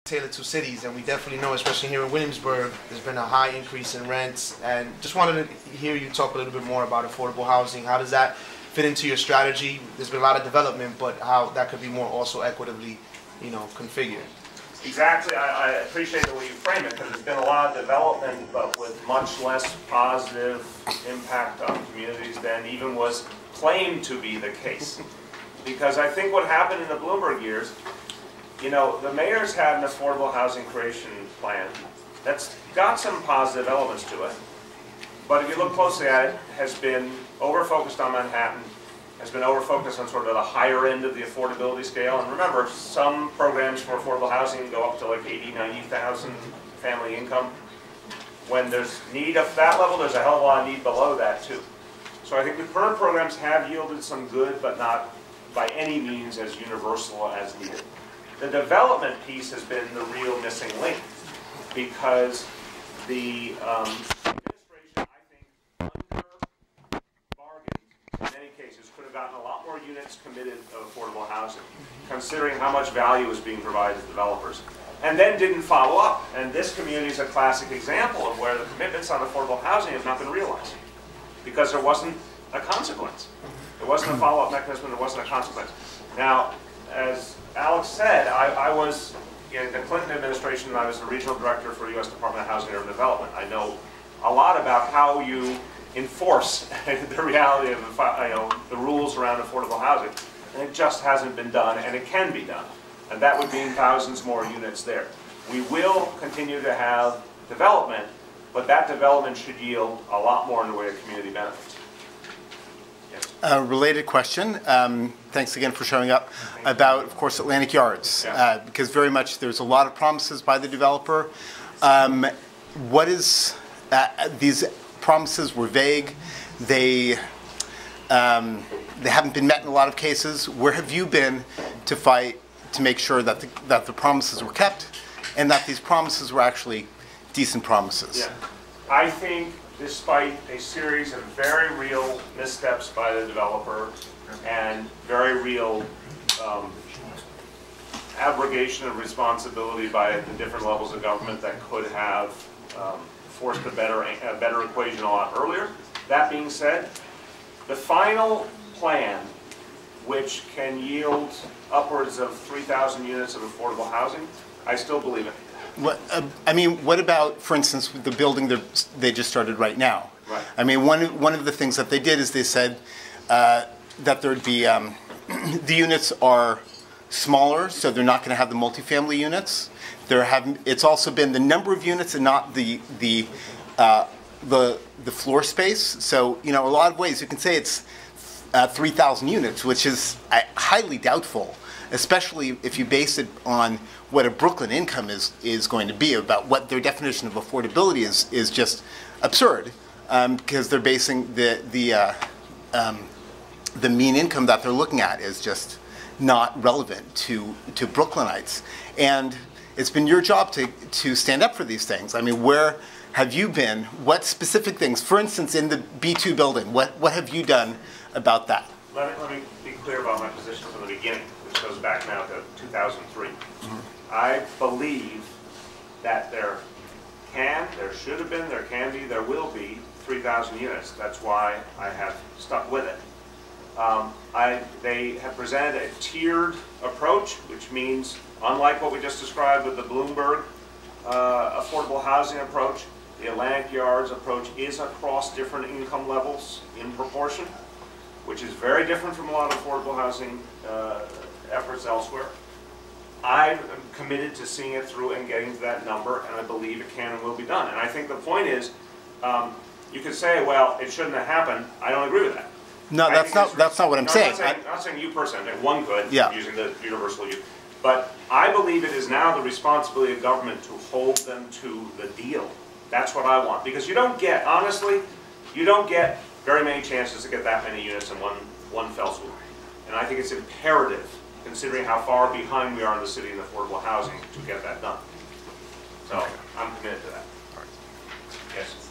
Tailored to cities, and we definitely know, especially here in Williamsburg, there's been a high increase in rents, and just wanted to hear you talk a little bit more about affordable housing. How does that fit into your strategy? There's been a lot of development, but how that could be more also equitably, configured. Exactly. I appreciate the way you frame it, because there's been a lot of development, but with much less positive impact on communities than even was claimed to be the case. Because I think what happened in the Bloomberg years, the mayor's had an affordable housing creation plan that's got some positive elements to it, but if you look closely at it, has been over-focused on Manhattan, has been over-focused on sort of the higher end of the affordability scale. And remember, some programs for affordable housing go up to like 80,000, 90,000 family income. When there's need of that level, there's a hell of a lot of need below that too. So I think the current programs have yielded some good, but not by any means as universal as needed. The development piece has been the real missing link, because the administration, I think, under-bargained in many cases, could have gotten a lot more units committed of affordable housing, considering how much value was being provided to developers, and then didn't follow up. And this community is a classic example of where the commitments on affordable housing have not been realized, because there wasn't a consequence. There wasn't a follow-up mechanism, there wasn't a consequence. Now, as Alex said, I was in the Clinton administration, and I was the regional director for U.S. Department of Housing and Urban Development. I know a lot about how you enforce the reality of the rules around affordable housing, and it just hasn't been done, and it can be done, and that would mean thousands more units there. We will continue to have development, but that development should yield a lot more in the way of community benefits. A related question, thanks again for showing up, about, of course, Atlantic Yards, because very much there's a lot of promises by the developer. These promises were vague. They haven't been met in a lot of cases. Where have you been to fight to make sure that the promises were kept, and that these promises were actually decent promises? Yeah. I think, despite a series of very real missteps by the developer and very real abrogation of responsibility by the different levels of government that could have forced a better equation a lot earlier. That being said, the final plan, which can yield upwards of 3,000 units of affordable housing, I still believe in. What about, for instance, the building they just started right now? Right. I mean, one of the things that they did is they said that there'd be, the units are smaller, so they're not going to have the multifamily units. It's also been the number of units and not the floor space. So, in a lot of ways, you can say it's 3,000 units, which is highly doubtful, especially if you base it on what a Brooklyn income is going to be. About what their definition of affordability is just absurd, because they're basing the mean income that they're looking at is just not relevant to Brooklynites. And it's been your job to stand up for these things. I mean, where have you been? What specific things? For instance, in the B2 building, what have you done about that? Let me be clear about my position from the beginning, which goes back now to 2003. I believe that there should have been, there can be, there will be 3,000 units. That's why I have stuck with it. They have presented a tiered approach, which means, unlike what we just described with the Bloomberg affordable housing approach, the Atlantic Yards approach is across different income levels in proportion, which is very different from a lot of affordable housing efforts elsewhere. I'm committed to seeing it through and getting to that number, and I believe it can and will be done. And I think the point is, you could say, well, it shouldn't have happened. I don't agree with that. No, that's not what I'm saying. I'm not saying you personally. One could, yeah, using the universal you. But I believe it is now the responsibility of government to hold them to the deal. That's what I want. Because you don't get, honestly, you don't get very many chances to get that many units in one fell swoop. And I think it's imperative, considering how far behind we are in the city in affordable housing, to get that done. So I'm committed to that. Yes.